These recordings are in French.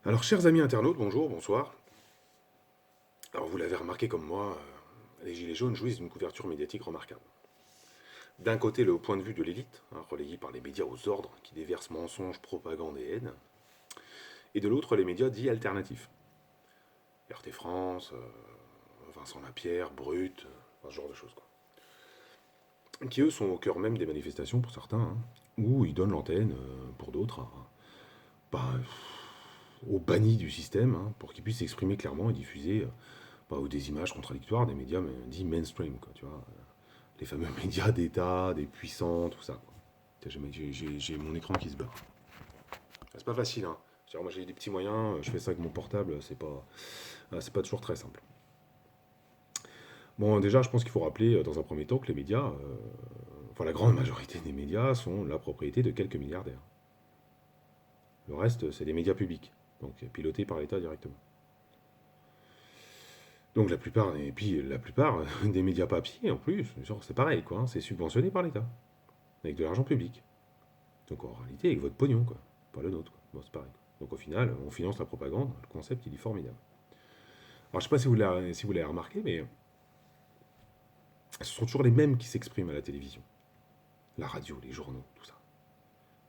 Alors, chers amis internautes, bonjour, bonsoir. Alors, vous l'avez remarqué comme moi, les Gilets jaunes jouissent d'une couverture médiatique remarquable. D'un côté, le point de vue de l'élite, relayé par les médias aux ordres, qui déversent mensonges, propagande et haine. Et de l'autre, les médias dits alternatifs. RT France, Vincent Lapierre, Brut, ce genre de choses, quoi. Qui, eux, sont au cœur même des manifestations pour certains, où ils donnent l'antenne, pour d'autres, bah, aux bannis du système, pour qu'ils puissent s'exprimer clairement et diffuser ou des images contradictoires des médias dits mainstream, quoi, tu vois. Les fameux médias d'État, des puissants, tout ça, quoi. J'ai mon écran qui se barre. C'est pas facile, hein. Moi j'ai des petits moyens, je fais ça avec mon portable, c'est pas toujours très simple. Bon, déjà, je pense qu'il faut rappeler dans un premier temps que les médias, enfin la grande majorité des médias, sont la propriété de quelques milliardaires. Le reste, c'est des médias publics, donc pilotés par l'État directement. Donc la plupart des médias papier, en plus, genre, c'est pareil, quoi, c'est subventionné par l'État, avec de l'argent public. Donc en réalité, avec votre pognon, quoi, pas le nôtre, quoi. Bon, c'est pareil. Donc au final, on finance la propagande, le concept, il est formidable. Alors je sais pas si vous l'avez remarqué, mais ce sont toujours les mêmes qui s'expriment à la télévision. La radio, les journaux, tout ça.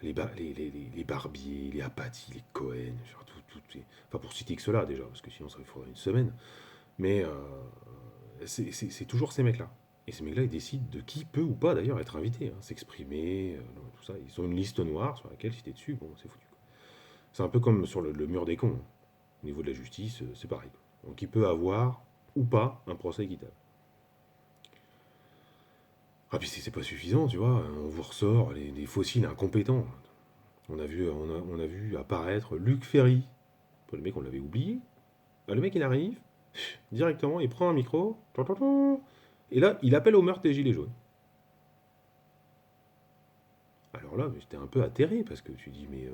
Les Barbier, les Apathy, les Cohen, genre enfin pour citer que cela déjà, parce que sinon ça il faudrait une semaine. Mais c'est toujours ces mecs-là. Et ces mecs-là, ils décident de qui peut ou pas d'ailleurs être invité, s'exprimer, tout ça. Ils ont une liste noire sur laquelle si t'es dessus, bon, c'est foutu, quoi. C'est un peu comme sur le mur des cons, hein. Au niveau de la justice, c'est pareil, quoi. Donc il peut avoir ou pas un procès équitable. Ah puis c'est pas suffisant, tu vois, on vous ressort les fossiles incompétents. On a vu apparaître Luc Ferry. Le mec, on l'avait oublié. Bah, le mec, il arrive, directement, il prend un micro, et là, il appelle au meurtre des Gilets jaunes. Alors là, j'étais un peu atterré parce que tu dis, mais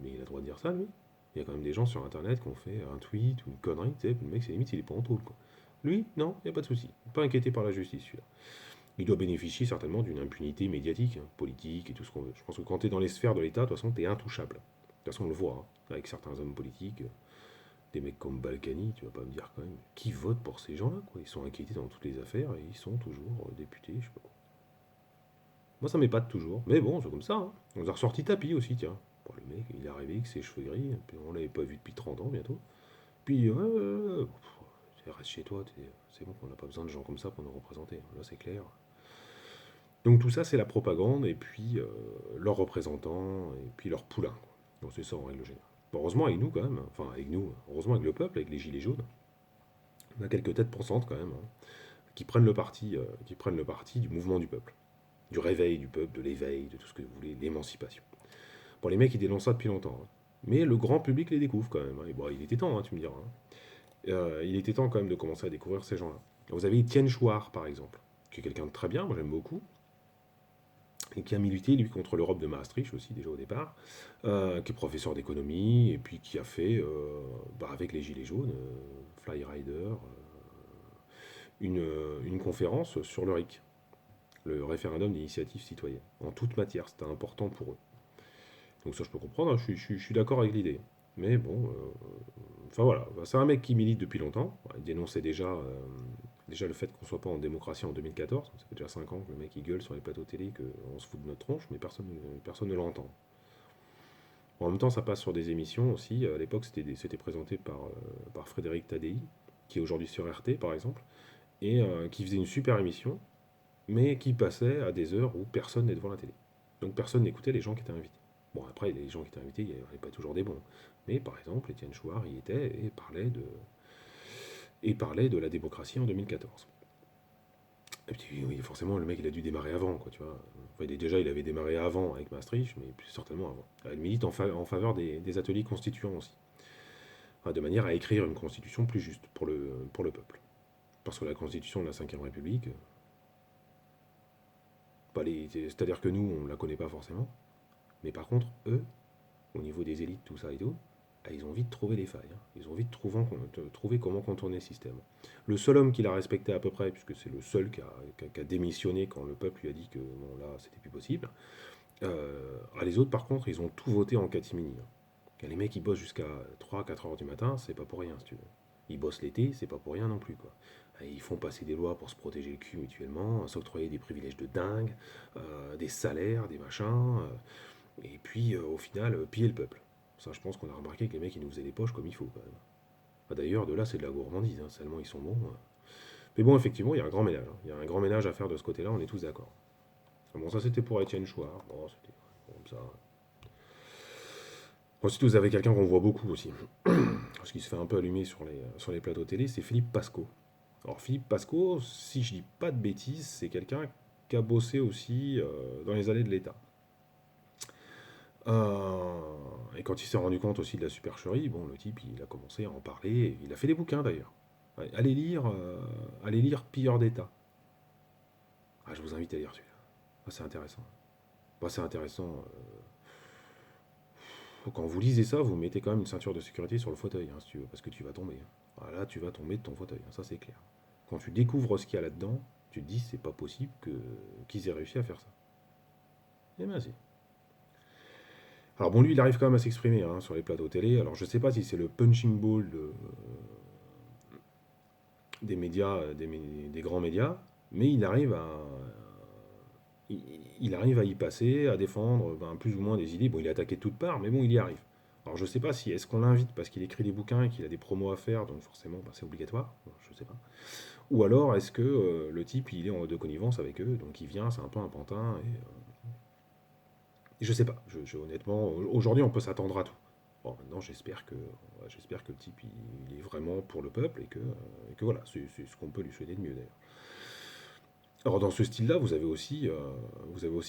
il a le droit de dire ça, lui. Il y a quand même des gens sur internet qui ont fait un tweet ou une connerie, tu sais, le mec, c'est limite, il est pas en taule, quoi. Lui, non, il n'y a pas de souci. Pas inquiété par la justice, celui-là. Il doit bénéficier certainement d'une impunité médiatique, politique et tout ce qu'on veut. Je pense que quand tu es dans les sphères de l'État, de toute façon, tu es intouchable. De toute façon, on le voit, avec certains hommes politiques, des mecs comme Balkany, tu vas pas me dire quand même, qui vote pour ces gens-là, quoi. Ils sont inquiétés dans toutes les affaires et ils sont toujours députés, je sais pas quoi. Moi, ça m'épate toujours. Mais bon, c'est comme ça, hein. On nous a ressorti Tapie aussi, tiens. Bon, le mec, il est arrivé avec ses cheveux gris, puis on l'avait pas vu depuis 30 ans bientôt. Puis, reste chez toi, c'est bon, on n'a pas besoin de gens comme ça pour nous représenter. Là, c'est clair. Donc tout ça, c'est la propagande, et puis leurs représentants, et puis leurs poulains, quoi. Donc c'est ça en règle générale. Bon, heureusement avec nous quand même, enfin avec nous, heureusement avec le peuple, avec les gilets jaunes, on a quelques têtes pensantes quand même, qui prennent le parti du mouvement du peuple, du réveil du peuple, de l'éveil, de tout ce que vous voulez, l'émancipation. Bon, les mecs, ils dénoncent ça depuis longtemps, hein. Mais le grand public les découvre quand même, hein. Et bon, il était temps, tu me diras, hein. Il était temps quand même de commencer à découvrir ces gens-là. Vous avez Étienne Chouard, par exemple, qui est quelqu'un de très bien, moi j'aime beaucoup, et qui a milité, lui, contre l'Europe de Maastricht aussi, déjà au départ, qui est professeur d'économie, et puis qui a fait, avec les Gilets jaunes, Fly Rider, une conférence sur le RIC, le référendum d'initiative citoyenne, en toute matière. C'était important pour eux. Donc ça, je peux comprendre, hein, je suis d'accord avec l'idée. Mais bon, enfin voilà, c'est un mec qui milite depuis longtemps. Il dénonçait déjà le fait qu'on soit pas en démocratie en 2014. Ça fait déjà 5 ans que le mec il gueule sur les plateaux télé qu'on se fout de notre tronche, mais personne ne l'entend. Bon, en même temps, ça passe sur des émissions aussi. À l'époque, c'était présenté par Frédéric Tadei, qui est aujourd'hui sur RT par exemple, et qui faisait une super émission, mais qui passait à des heures où personne n'est devant la télé. Donc personne n'écoutait les gens qui étaient invités. Bon, après, les gens qui étaient invités, il n'y avait pas toujours des bons. Mais par exemple, Étienne Chouard y était et parlait de la démocratie en 2014. Et puis, oui, forcément, le mec, il a dû démarrer avant, quoi, tu vois. Enfin, il avait démarré avant avec Maastricht, mais plus certainement avant. Il milite en faveur des ateliers constituants aussi. Enfin, de manière à écrire une constitution plus juste pour le peuple. Parce que la constitution de la Ve République, c'est-à-dire que nous, on ne la connaît pas forcément. Mais par contre, eux, au niveau des élites, tout ça et tout, ils ont vite trouvé les failles, hein. Ils ont vite trouvé comment contourner le système. Le seul homme qui l'a respecté à peu près, puisque c'est le seul qui a démissionné quand le peuple lui a dit que bon, là, c'était plus possible. Les autres, par contre, ils ont tout voté en catimini, hein. Et les mecs qui bossent jusqu'à 3 4 heures du matin, c'est pas pour rien, si tu veux. Ils bossent l'été, c'est pas pour rien non plus, quoi. Et ils font passer des lois pour se protéger le cul mutuellement, s'octroyer des privilèges de dingue, des salaires, des machins, et puis au final, piller le peuple. Ça, je pense qu'on a remarqué que les mecs, ils nous faisaient les poches comme il faut, quand même. Ah, d'ailleurs, de là, c'est de la gourmandise, hein, tellement ils sont bons. Mais bon, effectivement, il y a un grand ménage, hein. Il y a un grand ménage à faire de ce côté-là, on est tous d'accord. Bon, ça, c'était pour Étienne Chouard. Bon, c'était comme ça. Ensuite, vous avez quelqu'un qu'on voit beaucoup aussi, parce qu'il se fait un peu allumer sur les plateaux télé, c'est Philippe Pasco. Alors, Philippe Pasco, si je dis pas de bêtises, c'est quelqu'un qui a bossé aussi dans les allées de l'État. Et quand il s'est rendu compte aussi de la supercherie, bon, le type, il a commencé à en parler, il a fait des bouquins d'ailleurs. Ouais, allez lire Pilleur d'État. Ah, je vous invite à lire celui-là. Ah, c'est intéressant. Bah, c'est intéressant. Quand vous lisez ça, vous mettez quand même une ceinture de sécurité sur le fauteuil, hein, si tu veux, parce que tu vas tomber, hein. Ah, là, tu vas tomber de ton fauteuil, hein, ça c'est clair. Quand tu découvres ce qu'il y a là-dedans, tu te dis c'est pas possible qu'ils aient réussi à faire ça. Eh bien si. Alors bon, lui, il arrive quand même à s'exprimer, hein, sur les plateaux télé. Alors je sais pas si c'est le punching ball des médias, des grands médias, mais il, il arrive à y passer, à défendre ben, plus ou moins des idées. Bon, il est attaqué de toutes parts, mais bon, il y arrive. Alors je sais pas si est-ce qu'on l'invite parce qu'il écrit des bouquins et qu'il a des promos à faire, donc forcément ben, c'est obligatoire. Bon, je sais pas. Ou alors est-ce que le type il est en de connivence avec eux, donc il vient, c'est un peu un pantin et je sais pas. Honnêtement, aujourd'hui on peut s'attendre à tout. Bon, maintenant j'espère que le type il est vraiment pour le peuple et que voilà, c'est ce qu'on peut lui souhaiter de mieux d'ailleurs. Alors dans ce style-là, vous avez aussi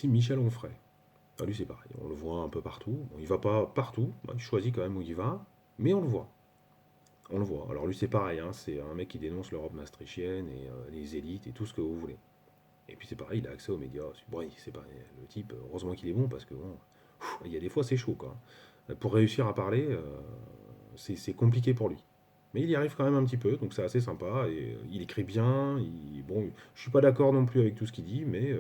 Michel Onfray. Ah, lui c'est pareil, on le voit un peu partout. Bon, il va pas partout, hein, il choisit quand même où il va, mais on le voit. On le voit. Alors lui c'est pareil, hein, c'est un mec qui dénonce l'Europe maastrichtienne et les élites et tout ce que vous voulez. Et puis c'est pareil, il a accès aux médias. Bon, c'est pas le type, heureusement qu'il est bon parce que bon, il y a des fois c'est chaud quoi. Pour réussir à parler, c'est compliqué pour lui. Mais il y arrive quand même un petit peu, donc c'est assez sympa. Et il écrit bien. Bon, je suis pas d'accord non plus avec tout ce qu'il dit, mais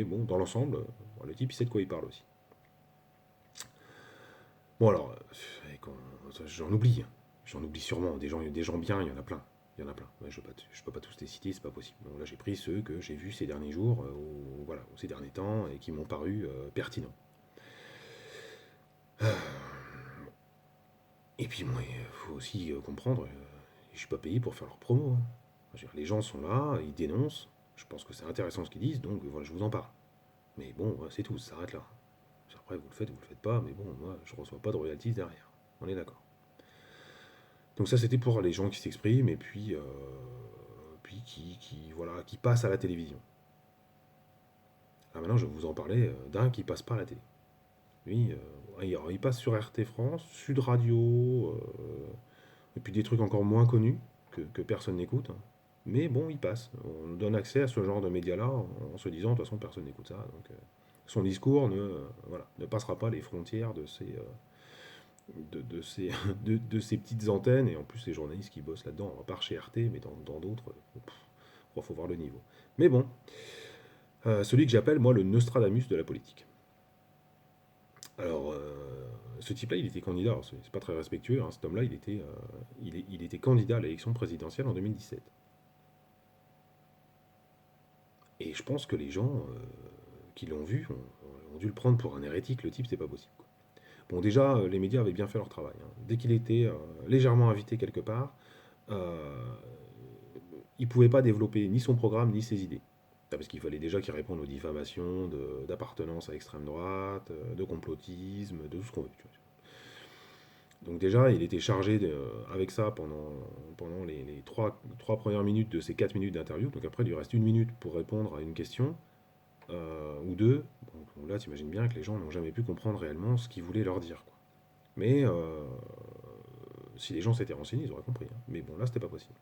bon, dans l'ensemble, le type il sait de quoi il parle aussi. Bon alors, j'en oublie, hein. J'en oublie sûrement. Des gens bien, il y en a plein. Il y en a plein. Ouais, je peux pas tous les citer, c'est pas possible. Bon, là, j'ai pris ceux que j'ai vus ces derniers jours, voilà, ces derniers temps, et qui m'ont paru pertinents. Et puis, moi, il faut aussi comprendre, je suis pas payé pour faire leur promo, hein. Je veux dire, les gens sont là, ils dénoncent. Je pense que c'est intéressant ce qu'ils disent, donc voilà, je vous en parle. Mais bon, c'est tout, ça s'arrête là. Après, vous le faites pas, mais bon, moi, je reçois pas de royalties derrière. On est d'accord. Donc ça, c'était pour les gens qui s'expriment et puis voilà, qui passent à la télévision. Là maintenant, je vais vous en parler d'un qui passe pas à la télé. Lui, il passe sur RT France, Sud Radio, et puis des trucs encore moins connus que personne n'écoute, hein. Mais bon, il passe. On nous donne accès à ce genre de médias-là en se disant, de toute façon, personne n'écoute ça. Donc, son discours voilà, ne passera pas les frontières de ces petites antennes. Et en plus, les journalistes qui bossent là-dedans, à part chez RT, mais dans d'autres, il faut voir le niveau. Mais bon, celui que j'appelle, moi, le Nostradamus de la politique. Alors, ce type-là, il était candidat, alors c'est pas très respectueux, hein, cet homme-là, il était candidat à l'élection présidentielle en 2017. Et je pense que les gens qui l'ont vu ont dû le prendre pour un hérétique, le type, c'est pas possible, quoi. Bon, déjà, les médias avaient bien fait leur travail, hein. Dès qu'il était légèrement invité quelque part, euh, il pouvait pas développer ni son programme, ni ses idées. Parce qu'il fallait déjà qu'il réponde aux diffamations d'appartenance à l'extrême droite, de complotisme, de tout ce qu'on veut, tu vois. Donc déjà, il était chargé avec ça pendant les trois premières minutes de ces 4 minutes d'interview. Donc après, il lui reste une minute pour répondre à une question, ou deux. Bon, là, tu imagines bien que les gens n'ont jamais pu comprendre réellement ce qu'il voulait leur dire, quoi. Mais si les gens s'étaient renseignés, ils auraient compris, hein. Mais bon, là, c'était pas possible.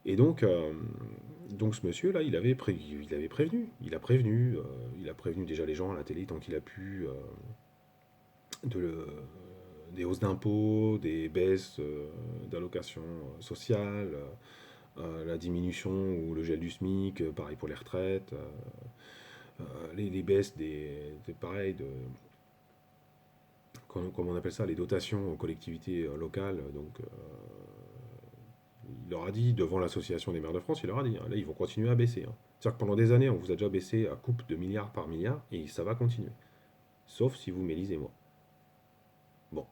Et donc ce monsieur-là, il avait prévenu. Il a prévenu déjà les gens à la télé tant qu'il a pu de, le- des hausses d'impôts, des baisses d'allocations sociales, la diminution ou le gel du SMIC, pareil pour les retraites, les baisses pareil, comme on appelle ça, les dotations aux collectivités locales. Donc, il leur a dit, devant l'Association des maires de France, il leur a dit, hein, là, ils vont continuer à baisser, hein. C'est-à-dire que pendant des années, on vous a déjà baissé à coupe de milliard par milliard, et ça va continuer. Sauf si vous m'élisez moi. Bon,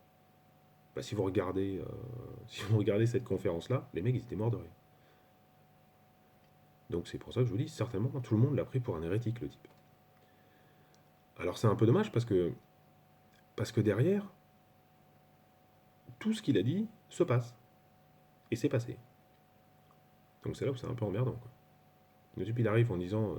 bah, si vous regardez, si vous regardez cette conférence-là, les mecs, ils étaient morts de rire. Donc c'est pour ça que je vous dis, certainement, tout le monde l'a pris pour un hérétique, le type. Alors c'est un peu dommage parce que derrière, tout ce qu'il a dit se passe. Et c'est passé. Donc c'est là où c'est un peu emmerdant, quoi. Le type, il arrive en disant,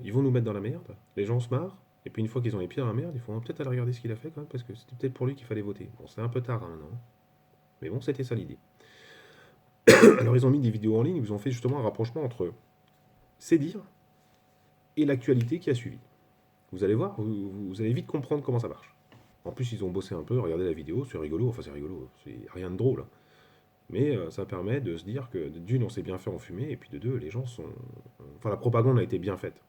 ils vont nous mettre dans la merde, les gens se marrent, et puis une fois qu'ils ont les pieds dans la merde, ils font peut-être aller regarder ce qu'il a fait quand même, parce que c'était peut-être pour lui qu'il fallait voter. Bon, c'est un peu tard hein, maintenant. Mais bon, c'était ça l'idée. Alors ils ont mis des vidéos en ligne, ils ont fait justement un rapprochement entre ces dires et l'actualité qui a suivi. Vous allez voir, vous allez vite comprendre comment ça marche. En plus, ils ont bossé un peu, regardez la vidéo, c'est rigolo, enfin c'est rigolo, c'est rien de drôle, hein. Mais ça permet de se dire que d'une, on s'est bien fait enfumer, et puis de deux, les gens sont... Enfin, la propagande a été bien faite.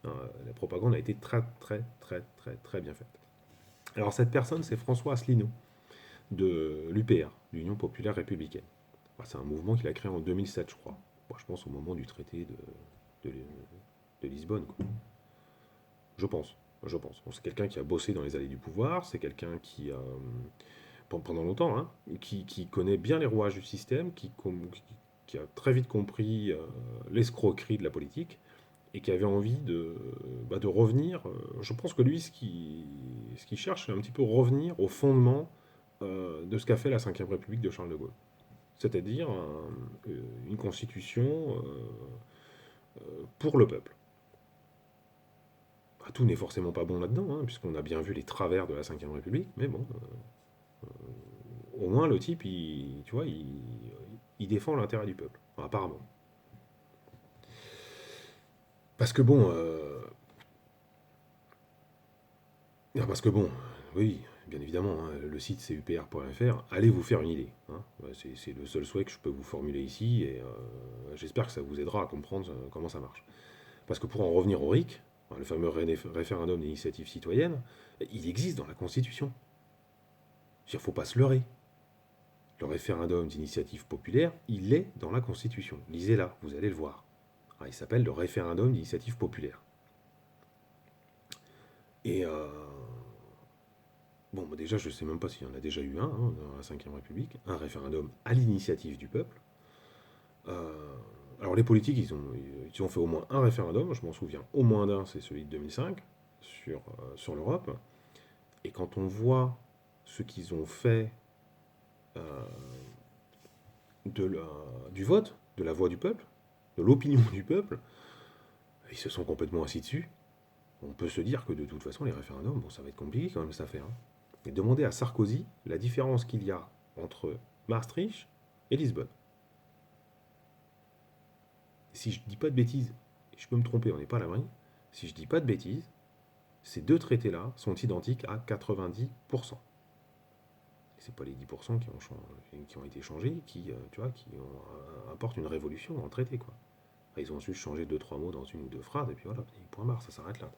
Hein, la propagande a été très, très, très, très, très bien faite. Alors cette personne, c'est François Asselineau, de l'UPR, l'Union Populaire Républicaine. C'est un mouvement qu'il a créé en 2007, je crois. Je pense au moment du traité de Lisbonne, quoi. Je pense. Je pense. Bon, c'est quelqu'un qui a bossé dans les allées du pouvoir, c'est quelqu'un qui a, pendant longtemps, hein, qui connaît bien les rouages du système, qui a très vite compris l'escroquerie de la politique, et qui avait envie de revenir. Je pense que lui, ce qu'il cherche, c'est un petit peu revenir au fondement de ce qu'a fait la Ve République de Charles de Gaulle. C'est-à-dire une constitution pour le peuple. Bah, tout n'est forcément pas bon là-dedans, hein, puisqu'on a bien vu les travers de la Ve République, mais bon, au moins le type, tu vois, il défend l'intérêt du peuple, enfin, apparemment. Parce que bon, oui, bien évidemment, hein, le site c'est upr.fr, allez vous faire une idée, hein. C'est le seul souhait que je peux vous formuler ici, et j'espère que ça vous aidera à comprendre comment ça marche. Parce que pour en revenir au RIC, le fameux référendum d'initiative citoyenne, il existe dans la Constitution. Il ne faut pas se leurrer. Le référendum d'initiative populaire, il est dans la Constitution. Lisez-la, vous allez le voir. Il s'appelle le référendum d'initiative populaire. Et bon, bah déjà, je ne sais même pas s'il y en a déjà eu un hein, dans la Ve République, un référendum à l'initiative du peuple. Euh, alors les politiques, ils ont fait au moins un référendum, je m'en souviens au moins d'un, c'est celui de 2005, sur l'Europe. Et quand on voit ce qu'ils ont fait euh, du vote, de la voix du peuple, de l'opinion du peuple, ils se sont complètement assis dessus. On peut se dire que de toute façon, les référendums, bon, ça va être compliqué quand même cette affaire, hein. Et demander à Sarkozy la différence qu'il y a entre Maastricht et Lisbonne. Si je dis pas de bêtises, je peux me tromper, on n'est pas à l'abri, si je dis pas de bêtises, ces deux traités-là sont identiques à 90%. C'est pas les 10% qui ont été changés tu vois, apportent une révolution dans le traité, quoi. Ils ont ensuite changé 2-3 mots dans une ou deux phrases, et puis voilà, point barre, ça s'arrête là.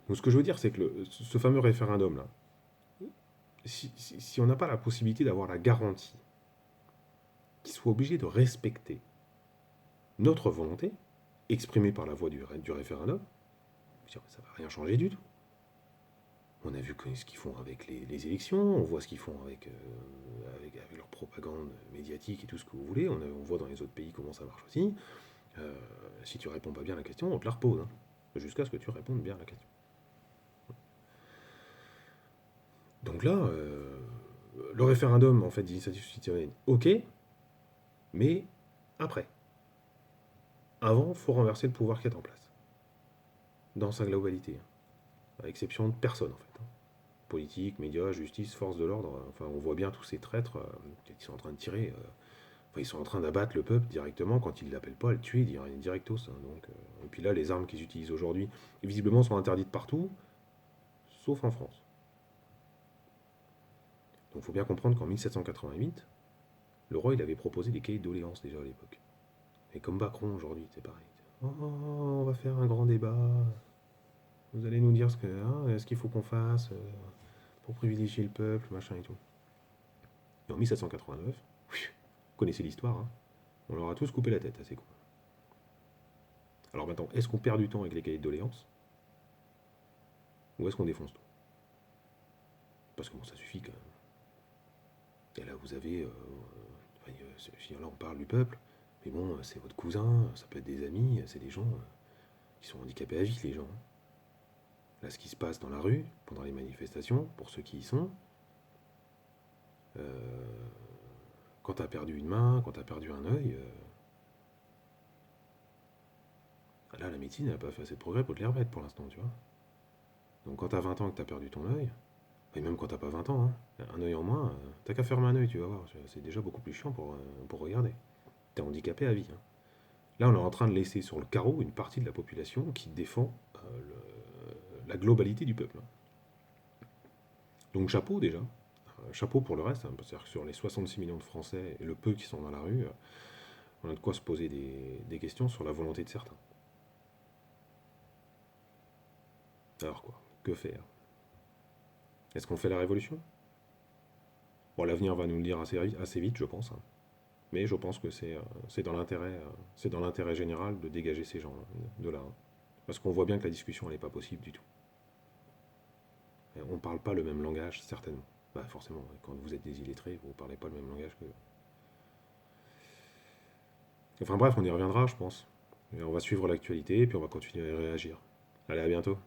Donc ce que je veux dire, c'est que ce fameux référendum-là, si on n'a pas la possibilité d'avoir la garantie qu'il soit obligé de respecter notre volonté, exprimée par la voix du référendum, ça ne va rien changer du tout. On a vu ce qu'ils font avec les élections, on voit ce qu'ils font avec leur propagande médiatique et tout ce que vous voulez, on voit dans les autres pays comment ça marche aussi. Si tu réponds pas bien à la question, on te la repose, hein, jusqu'à ce que tu répondes bien à la question. Donc là, le référendum en fait d'initiative citoyenne, ok, mais après. Avant, il faut renverser le pouvoir qui est en place, dans sa globalité, à l'exception de personne en fait. Politique, médias, justice, force de l'ordre, enfin on voit bien tous ces traîtres qui sont en train de tirer, enfin, ils sont en train d'abattre le peuple directement quand ils ne l'appellent pas à le tuer directos, hein. Donc, et puis là, les armes qu'ils utilisent aujourd'hui, visiblement, sont interdites partout, sauf en France. Donc il faut bien comprendre qu'en 1788, le roi il avait proposé des cahiers de doléances déjà à l'époque. Et comme Macron aujourd'hui, c'est pareil. Oh, on va faire un grand débat. Vous allez nous dire ce qu'il faut qu'on fasse pour privilégier le peuple, machin et tout. Et en 1789, vous connaissez l'histoire, hein, on leur a tous coupé la tête, assez con. Alors maintenant, est-ce qu'on perd du temps avec les cahiers de doléances ou est-ce qu'on défonce tout? Parce que bon, ça suffit quand même. Et là, vous avez. Là, on parle du peuple, mais bon, c'est votre cousin, ça peut être des amis, c'est des gens qui sont handicapés à vie, les gens, hein. Là, ce qui se passe dans la rue, pendant les manifestations, pour ceux qui y sont, euh, quand t'as perdu une main, quand t'as perdu un œil, là, la médecine n'a pas fait assez de progrès pour te les remettre pour l'instant, tu vois. Donc quand t'as 20 ans et que t'as perdu ton œil, et même quand t'as pas 20 ans, hein, un œil en moins, t'as qu'à fermer un œil, tu vas voir. C'est déjà beaucoup plus chiant pour regarder. T'es handicapé à vie, hein. Là, on est en train de laisser sur le carreau une partie de la population qui défend la globalité du peuple, hein. Donc chapeau déjà. Chapeau pour le reste, hein, c'est-à-dire que sur les 66 millions de Français et le peu qui sont dans la rue, on a de quoi se poser des questions sur la volonté de certains. Alors quoi? Que faire? Est-ce qu'on fait la révolution? Bon, l'avenir va nous le dire assez vite, je pense, hein. Mais je pense que c'est dans l'intérêt général de dégager ces gens de là, hein. Parce qu'on voit bien que la discussion elle n'est pas possible du tout. Et on ne parle pas le même langage, certainement. Bah forcément, quand vous êtes des illettrés, vous ne parlez pas le même langage que. Enfin bref, on y reviendra, je pense. Et on va suivre l'actualité, et puis on va continuer à réagir. Allez, à bientôt.